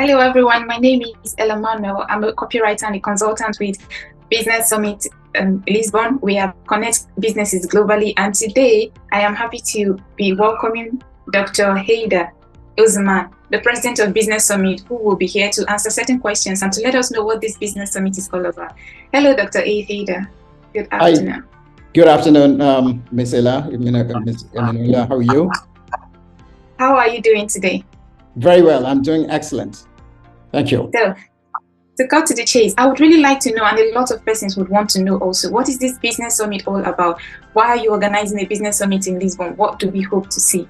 Hello, everyone. My name is Ella Manuel. I'm a copywriter and a consultant with Business Summit Lisbon. We have connect businesses globally, and today I am happy to be welcoming Dr. Haida Uzman, the president of Business Summit, who will be here to answer certain questions and to let us know what this Business Summit is all about. Hello, Dr. Haida. Good afternoon. Hi. Good afternoon, Ms. Ella. Ms. Emanuela, how are you? How are you doing today? Very well. I'm doing excellent. Thank you. So, to cut to the chase, I would really like to know, and a lot of persons would want to know also, what is this Business Summit all about? Why are you organizing a Business Summit in Lisbon? What do we hope to see?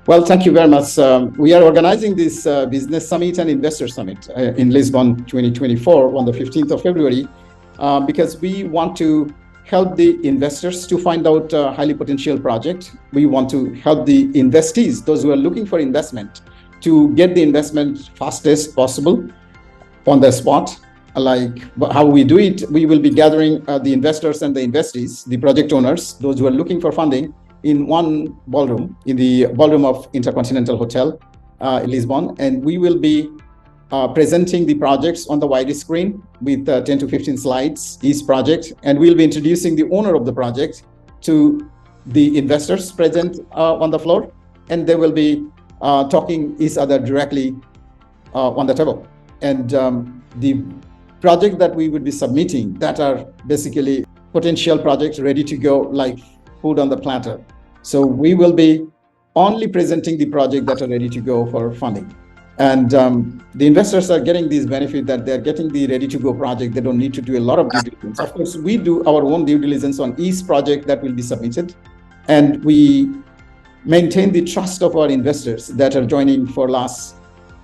Well, thank you very much. We are organizing this Business Summit and Investor Summit in Lisbon 2024 on the 15th of February because we want to help the investors to find out a highly potential project. We want to help the investees, those who are looking for investment, to get the investment fastest possible on the spot. Like how we do it, we will be gathering the investors and the investees, the project owners, those who are looking for funding, in one ballroom, in the ballroom of Intercontinental Hotel in Lisbon. And we will be presenting the projects on the widest screen with 10 to 15 slides each project. And we'll be introducing the owner of the project to the investors present on the floor. And they will be talking each other directly on the table. And the project that we would be submitting, that are basically potential projects ready to go, like food on the platter. So we will be only presenting the project that are ready to go for funding. And the investors are getting this benefit that they're getting the ready to go project. They don't need to do a lot of due diligence. Of course, we do our own due diligence on each project that will be submitted. And we maintain the trust of our investors that are joining for last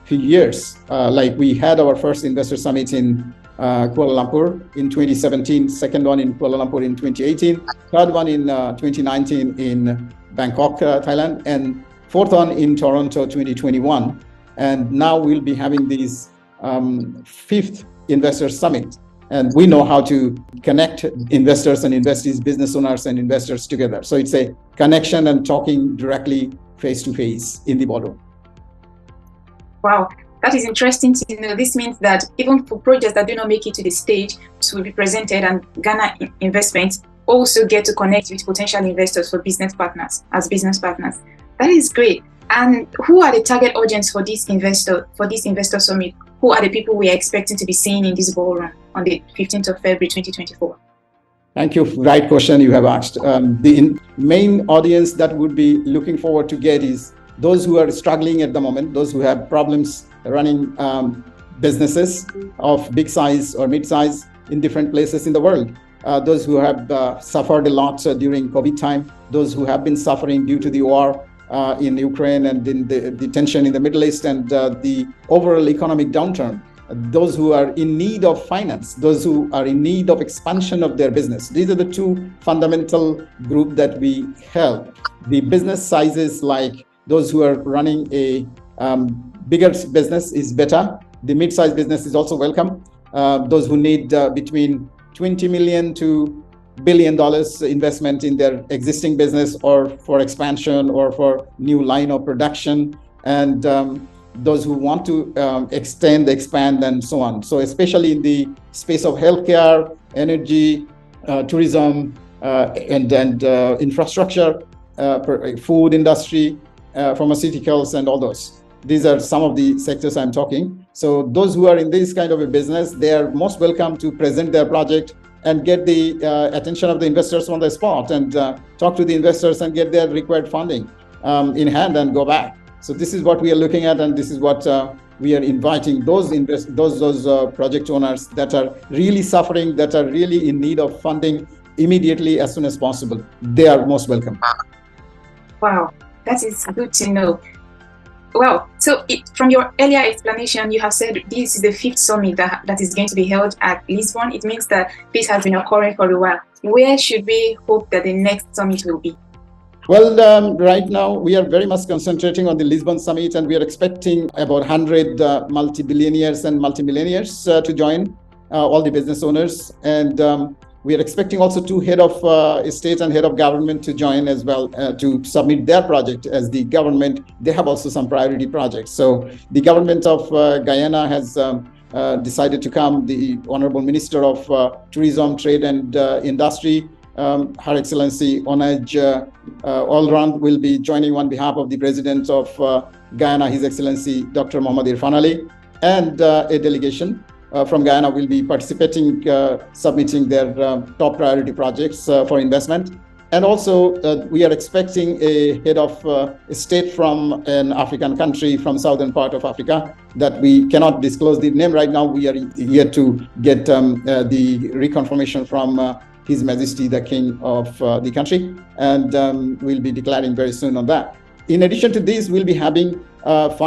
few years. Like we had our first investor summit in Kuala Lumpur in 2017, second one in Kuala Lumpur in 2018, third one in 2019 in Bangkok, Thailand, and fourth one in Toronto 2021. And now we'll be having this fifth investor summit. And we know how to connect investors and investees, business owners and investors together. So it's a connection and talking directly face to face in the ballroom. Wow, that is interesting to know. This means that even for projects that do not make it to the stage to be presented and garner investment, also get to connect with potential investors for business partners, as business partners. That is great. And who are the target audience for this investor summit? Who are the people we are expecting to be seeing in this ballroom on the 15th of February 2024? Thank you. Right question you have asked. The main audience that would be looking forward to get is those who are struggling at the moment, those who have problems running businesses of big size or mid size in different places in the world. Those who have suffered a lot during COVID time, those who have been suffering due to the war in Ukraine and in the tension in the Middle East and the overall economic downturn, those who are in need of finance, those who are in need of expansion of their business. These are the two fundamental groups that we help. The business sizes, like those who are running a bigger business, is better. The mid-sized business is also welcome. Those who need between $20 million to $1 billion investment in their existing business or for expansion or for new line of production, and those who want to expand and so on. So especially in the space of healthcare, energy, tourism, and infrastructure, food industry, pharmaceuticals, and all those. These are some of the sectors I'm talking. So those who are in this kind of a business, they are most welcome to present their project and get the attention of the investors on the spot and talk to the investors and get their required funding in hand and go back. So this is what we are looking at, and this is what we are inviting those project owners that are really suffering, that are really in need of funding immediately as soon as possible. They are most welcome. Wow, that is good to know. Well, so from your earlier explanation, you have said this is the fifth summit that is going to be held at Lisbon. It means that this has been occurring for a while. Where should we hope that the next summit will be? Well, right now, we are very much concentrating on the Lisbon summit, and we are expecting about 100 multi-billionaires and multi-millionaires to join, all the business owners. And We are expecting also two head of state and head of government to join as well to submit their project as the government. They have also some priority projects. So the government of Guyana has decided to come. The Honorable Minister of Tourism, Trade and Industry, Her Excellency Onaj Allround, will be joining on behalf of the President of Guyana, His Excellency Dr. Mohamed Irfan Ali, and a delegation from Guyana will be participating, submitting their top priority projects for investment. And also, we are expecting a head of state from an African country, from southern part of Africa, that we cannot disclose the name right now. We are here to get the reconfirmation from His Majesty, the King of the country, and we'll be declaring very soon on that. In addition to this, we'll be having 5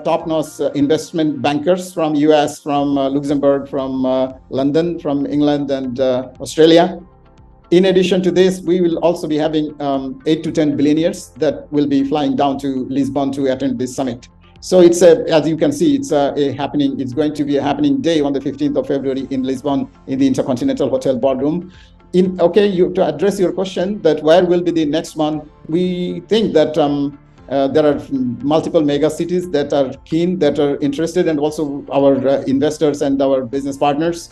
top-notch investment bankers from US, from Luxembourg, from London, from England, and Australia. In addition to this, we will also be having 8 to 10 billionaires that will be flying down to Lisbon to attend this summit. So it's as you can see, it's it's going to be a happening day on the 15th of February in Lisbon in the Intercontinental Hotel Ballroom. To address your question that where will be the next one, we think that there are multiple mega cities that are keen, that are interested, and also our investors and our business partners,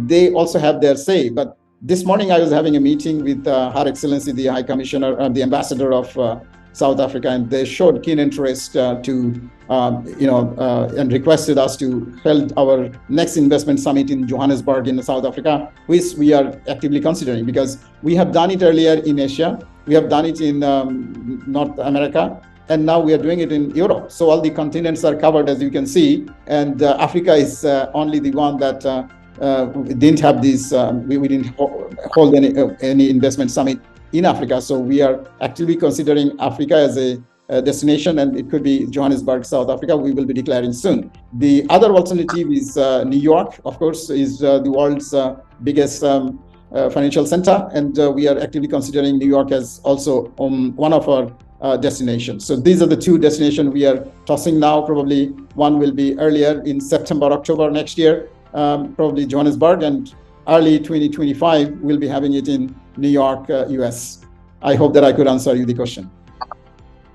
they also have their say. But this morning I was having a meeting with Her Excellency, the High Commissioner, the Ambassador of South Africa, and they showed keen interest and requested us to hold our next investment summit in Johannesburg in South Africa, which we are actively considering, because we have done it earlier in Asia, we have done it in North America, and now we are doing it in Europe. So all the continents are covered, as you can see, and Africa is only the one that didn't have this. We didn't hold any investment summit in Africa. So we are actively considering Africa as a destination, and it could be Johannesburg, South Africa. We will be declaring soon. The other alternative is New York, of course, is the world's biggest financial center, and we are actively considering New York as also one of our destinations. So these are the 2 destinations we are tossing now. Probably one will be earlier in September, October next year, probably Johannesburg, and early 2025 we'll be having it in New York, US. I hope that I could answer you the question.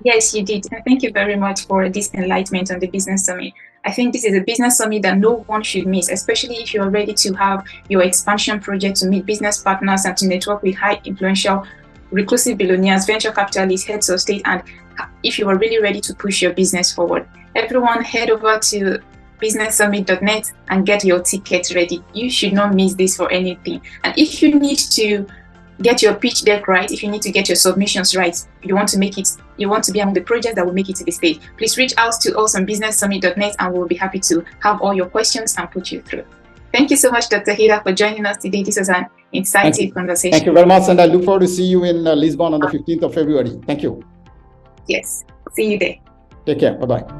Yes, you did. Thank you very much for this enlightenment on the Business Summit. I think this is a business summit that no one should miss, especially if you're ready to have your expansion project, to meet business partners and to network with high influential reclusive billionaires, venture capitalists, heads of state, and if you are really ready to push your business forward. Everyone head over to businesssummit.net and get your tickets ready. You should not miss this for anything. And if you need to get your pitch deck right, if you need to get your submissions right, you want to be among the projects that will make it to the stage, please reach out to us on businesssummit.net and we'll be happy to have all your questions and put you through. Thank you so much, Dr. Hira, for joining us today. This was an insightful conversation. Thank you very much, and I look forward to see you in Lisbon on the 15th of February. Thank you. Yes, see you there. Take care. Bye-bye.